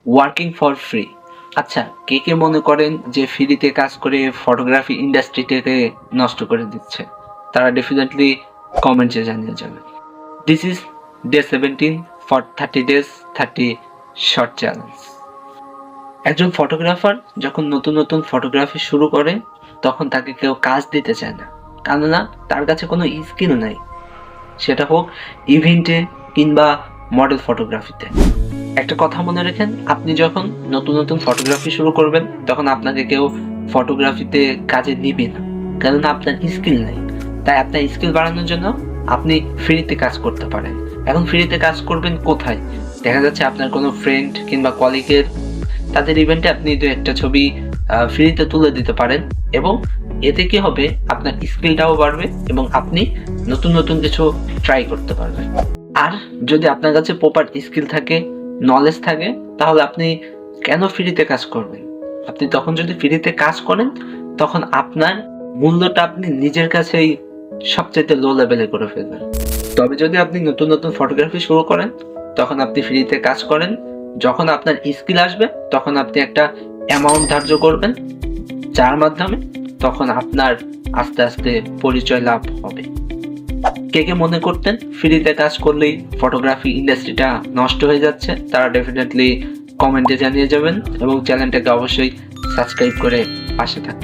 Working for free. আচ্ছা, কে কে মনে করেন যে ফ্রিতে কাজ করে ফটোগ্রাফি ইন্ডাস্ট্রিটাকে নষ্ট করে দিচ্ছে? তারা ডেফিনেটলি কমেন্টে জানিয়ে যাবে। This is day 17 for 30 days 30 short challenge. একজন ফটোগ্রাফার যখন নতুন নতুন ফটোগ্রাফি শুরু করে তখন তাকে কেউ কাজ দিতে চায় না, কেননা তার কাছে কোনো স্কিল নাই, সেটা হোক ইভেন্টে কিংবা মডেল ফটোগ্রাফিতে। একটা কথা মনে রাখেন, আপনি যখন নতুন নতুন ফটোগ্রাফি শুরু করবেন তখন আপনাকে কেউ ফটোগ্রাফিতে কাজে নিবে না, কেননা আপনার স্কিল নাই। তাই আপনার স্কিল বাড়ানোর জন্য আপনি ফ্রিতে কাজ করতে পারেন। এখন ফ্রিতে কাজ করবেন কোথায়? দেখা যাচ্ছে আপনার কোনো ফ্রেন্ড কিংবা কলিগের তাদের ইভেন্টে আপনি দু একটা ছবি ফ্রিতে তুলে দিতে পারেন, এবং এতে কি হবে, আপনার স্কিলটাও বাড়বে এবং আপনি নতুন নতুন কিছু ট্রাই করতে পারবেন। আর যদি আপনার কাছে প্রপার স্কিল থাকে, নলেজ থাকে, তাহলে আপনি কেন ফ্রিতে কাজ করবেন? আপনি তখন যদি ফ্রিতে কাজ করেন তখন আপনার মূল্যটা আপনি নিজের কাছেই সবচেয়ে লো লেভেলে করে ফেলবেন। তবে যদি আপনি নতুন নতুন ফটোগ্রাফি শুরু করেন তখন আপনি ফ্রিতে কাজ করেন, যখন আপনার স্কিল আসবে তখন আপনি একটা অ্যামাউন্ট ধার্য করবেন, যার মাধ্যমে তখন আপনার আস্তে আস্তে পরিচয় লাভ হবে। কে কে মনে করতেন ফ্রিতে কাজ করলেই ফটোগ্রাফি ইন্ডাস্ট্রিটা নষ্ট হয়ে যাচ্ছে? তারা ডেফিনেটলি কমেন্টে জানিয়ে যাবেন এবং চ্যানেলটাকে অবশ্যই সাবস্ক্রাইব করে পাশে থাকবেন।